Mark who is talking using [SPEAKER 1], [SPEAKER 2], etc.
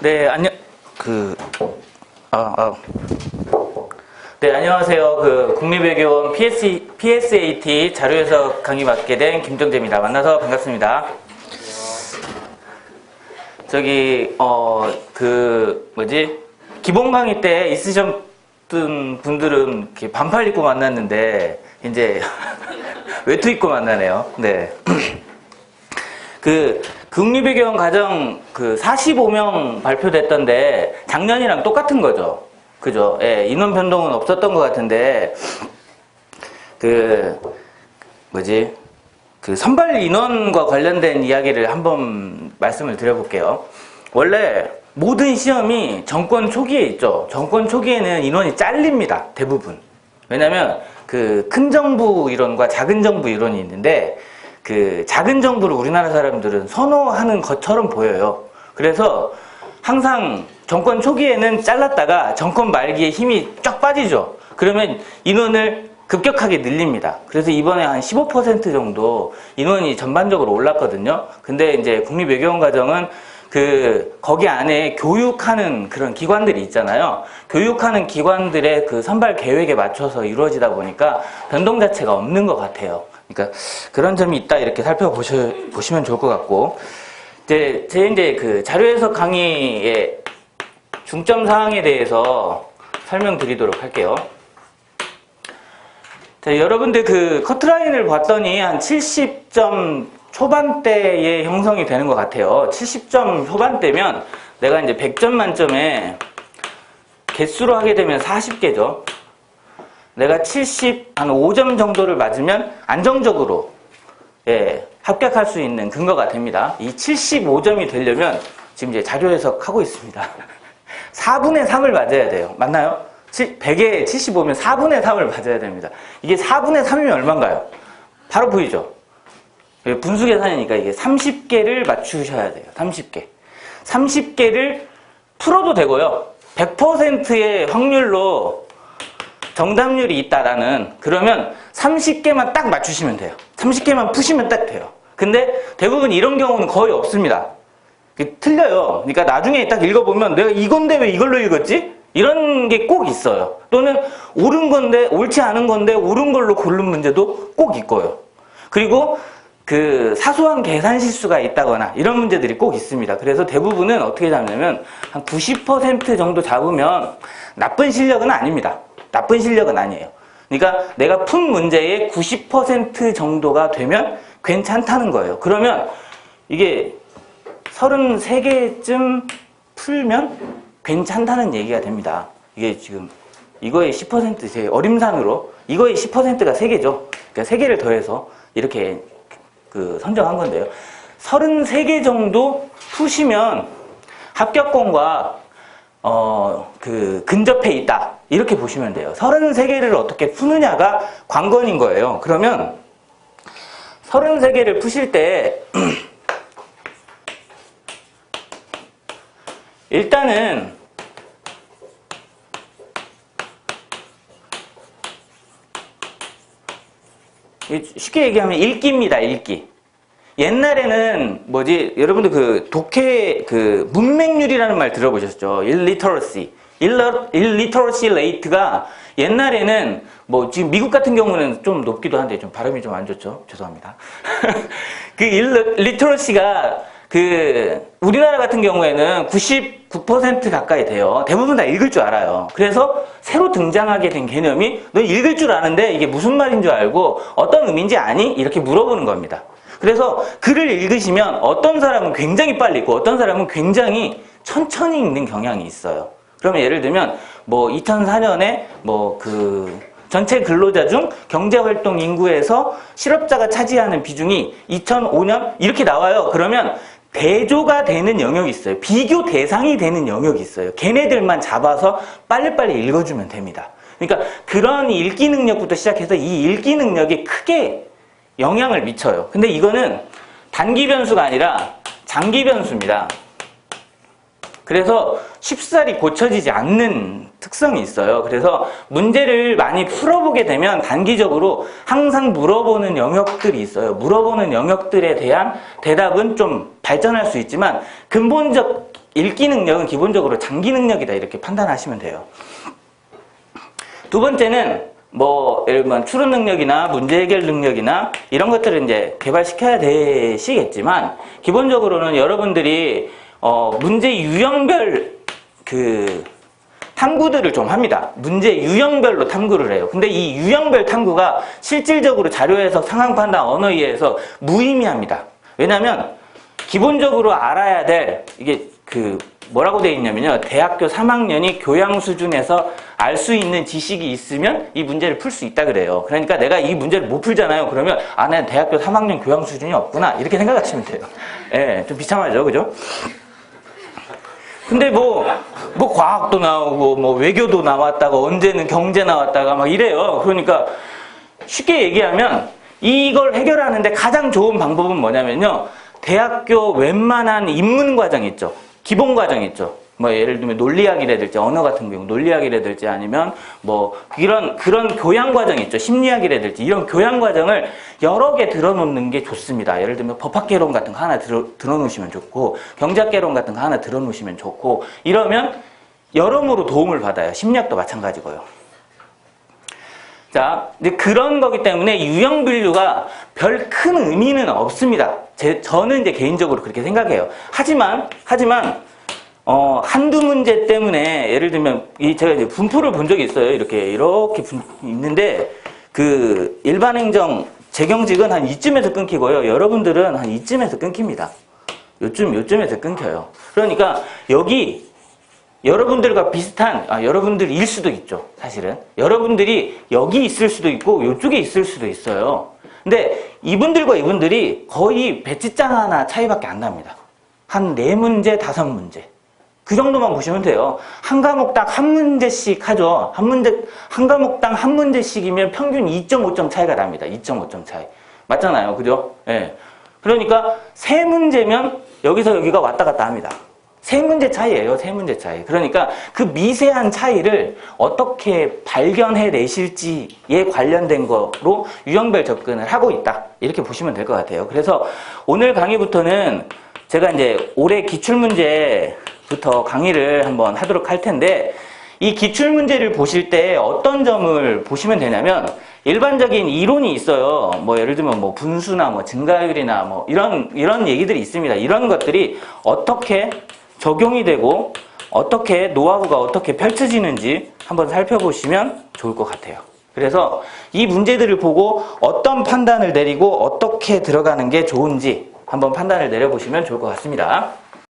[SPEAKER 1] 네, 네, 안녕하세요. 국립외교원 PSAT 자료해석 강의 맡게 된 김정재입니다. 만나서 반갑습니다. 기본 강의 때 있으셨던 분들은 이렇게 반팔 입고 만났는데, 이제, 외투 입고 만나네요. 네. 국립외교원 과정 45명 발표됐던데 작년이랑 똑같은 거죠. 그죠? 예, 인원 변동은 없었던 것 같은데 선발 인원과 관련된 이야기를 한번 말씀을 드려볼게요. 원래 모든 시험이 정권 초기에 있죠. 정권 초기에는 인원이 잘립니다. 대부분. 왜냐면 큰 정부 이론과 작은 정부 이론이 있는데 작은 정부를 우리나라 사람들은 선호하는 것처럼 보여요. 그래서 항상 정권 초기에는 잘랐다가 정권 말기에 힘이 쫙 빠지죠. 그러면 인원을 급격하게 늘립니다. 그래서 이번에 한 15% 정도 인원이 전반적으로 올랐거든요. 근데 이제 국립외교원 과정은 거기 안에 교육하는 그런 기관들이 있잖아요. 교육하는 기관들의 선발 계획에 맞춰서 이루어지다 보니까 변동 자체가 없는 것 같아요. 그러니까 그런 점이 있다 이렇게 살펴보시면 좋을 것 같고, 제 자료해석 강의의 중점 사항에 대해서 설명드리도록 할게요. 자, 여러분들 커트라인을 봤더니 한 70점 초반대에 형성이 되는 것 같아요. 70점 초반대면 내가 이제 100점 만점에 개수로 하게 되면 40개죠. 내가 한 5점 정도를 맞으면 안정적으로 합격할 수 있는 근거가 됩니다. 이 75점이 되려면 지금 이제 자료 해석하고 있습니다. 4분의 3을 맞아야 돼요. 맞나요? 100에 75면 4분의 3을 맞아야 됩니다. 이게 4분의 3이면 얼마인가요? 바로 보이죠? 분수 계산이니까 이게 30개를 맞추셔야 돼요. 30개. 30개를 풀어도 되고요. 100%의 확률로 정답률이 있다라는, 그러면 30개만 딱 맞추시면 돼요. 30개만 푸시면 딱 돼요. 근데 대부분 이런 경우는 거의 없습니다. 틀려요. 그러니까 나중에 딱 읽어보면 내가 이건데 왜 이걸로 읽었지? 이런 게 꼭 있어요. 또는 옳은 건데, 옳지 않은 건데 옳은 걸로 고른 문제도 꼭 있고요. 그리고 사소한 계산 실수가 있다거나 이런 문제들이 꼭 있습니다. 그래서 대부분은 어떻게 잡냐면 한 90% 정도 잡으면 나쁜 실력은 아닙니다. 나쁜 실력은 아니에요. 그러니까 내가 푼 문제의 90% 정도가 되면 괜찮다는 거예요. 그러면 이게 33개쯤 풀면 괜찮다는 얘기가 됩니다. 이게 지금 이거의 10%, 제 어림산으로 이거의 10%가 3개죠. 그러니까 3개를 더해서 이렇게 선정한 건데요. 33개 정도 푸시면 합격권과 근접해 있다. 이렇게 보시면 돼요. 33개를 어떻게 푸느냐가 관건인 거예요. 그러면 33개를 푸실 때 일단은 쉽게 얘기하면 읽기입니다. 읽기. 옛날에는 여러분들 독해 문맹률이라는 말 들어보셨죠? illiteracy rate가 옛날에는 지금 미국 같은 경우는 좀 높기도 한데 좀 발음이 좀 안 좋죠? 죄송합니다. literacy가 우리나라 같은 경우에는 99% 가까이 돼요. 대부분 다 읽을 줄 알아요. 그래서 새로 등장하게 된 개념이 너 읽을 줄 아는데 이게 무슨 말인 줄 알고 어떤 의미인지 아니? 이렇게 물어보는 겁니다. 그래서 글을 읽으시면 어떤 사람은 굉장히 빨리 읽고 어떤 사람은 굉장히 천천히 읽는 경향이 있어요. 그러면 예를 들면 2004년에 전체 근로자 중 경제활동 인구에서 실업자가 차지하는 비중이 2005년 이렇게 나와요. 그러면 대조가 되는 영역이 있어요. 비교 대상이 되는 영역이 있어요. 걔네들만 잡아서 빨리빨리 읽어주면 됩니다. 그러니까 그런 읽기 능력부터 시작해서 이 읽기 능력이 크게 영향을 미쳐요. 근데 이거는 단기 변수가 아니라 장기 변수입니다. 그래서 쉽사리 고쳐지지 않는 특성이 있어요. 그래서 문제를 많이 풀어보게 되면 단기적으로 항상 물어보는 영역들이 있어요. 물어보는 영역들에 대한 대답은 좀 발전할 수 있지만 근본적인 읽기 능력은 기본적으로 장기 능력이다 이렇게 판단하시면 돼요. 두 번째는 뭐 예를 들면 추론 능력이나 문제 해결 능력이나 이런 것들을 이제 개발시켜야 되시겠지만 기본적으로는 여러분들이 문제 유형별 그 탐구들을 좀 합니다. 문제 유형별로 탐구를 해요. 근데 이 유형별 탐구가 실질적으로 자료 해석, 상황 판단, 언어 이해에서 무의미합니다. 왜냐하면 기본적으로 알아야 될 이게 그 뭐라고 되어 있냐면요. 대학교 3학년이 교양 수준에서 알 수 있는 지식이 있으면 이 문제를 풀 수 있다 그래요. 그러니까 내가 이 문제를 못 풀잖아요. 그러면 난 대학교 3학년 교양 수준이 없구나 이렇게 생각하시면 돼요. 예, 좀 비참하죠, 그죠? 근데 뭐 과학도 나오고 뭐 외교도 나왔다가 언제는 경제 나왔다가 막 이래요. 그러니까 쉽게 얘기하면 이걸 해결하는데 가장 좋은 방법은 뭐냐면요. 대학교 웬만한 입문 과정 있죠. 기본 과정 있죠. 뭐 예를 들면 논리학이라든지 언어 같은 경우 논리학이라든지 아니면 뭐 그런 교양 과정 있죠. 심리학이라든지 이런 교양 과정을 여러 개 들어놓는 게 좋습니다. 예를 들면 법학개론 같은 거 하나 들어놓으시면 좋고 경제학개론 같은 거 하나 들어놓으시면 좋고 이러면 여러모로 도움을 받아요. 심리학도 마찬가지고요. 자, 근데 그런 거기 때문에 유형 분류가 별 큰 의미는 없습니다. 저는 이제 개인적으로 그렇게 생각해요. 하지만 한두 문제 때문에 예를 들면 제가 이제 분포를 본 적이 있어요. 이렇게 있는데 그 일반행정 재경직은 한 이쯤에서 끊기고요. 여러분들은 한 이쯤에서 끊깁니다. 요쯤에서 끊겨요. 그러니까 여기 여러분들과 비슷한 여러분들일 수도 있죠. 사실은 여러분들이 여기 있을 수도 있고 이쪽에 있을 수도 있어요. 근데 이분들과 이분들이 거의 배치장 하나 차이밖에 안 납니다. 한 4문제, 5문제. 그 정도만 보시면 돼요. 한 과목당 한 문제씩 하죠. 한 과목당 한 문제씩이면 평균 2.5점 차이가 납니다. 2.5점 차이. 맞잖아요. 그죠? 예. 그러니까 3문제면 여기서 여기가 왔다 갔다 합니다. 3문제 차이예요. 3문제 차이. 그러니까 그 미세한 차이를 어떻게 발견해 내실지에 관련된 거로 유형별 접근을 하고 있다. 이렇게 보시면 될 것 같아요. 그래서 오늘 강의부터는 제가 이제 올해 기출문제부터 강의를 한번 하도록 할 텐데 이 기출문제를 보실 때 어떤 점을 보시면 되냐면 일반적인 이론이 있어요. 뭐 예를 들면 뭐 분수나 뭐 증가율이나 뭐 이런 얘기들이 있습니다. 이런 것들이 어떻게 적용이 되고 어떻게 노하우가 어떻게 펼쳐지는지 한번 살펴보시면 좋을 것 같아요. 그래서 이 문제들을 보고 어떤 판단을 내리고 어떻게 들어가는 게 좋은지 한번 판단을 내려보시면 좋을 것 같습니다.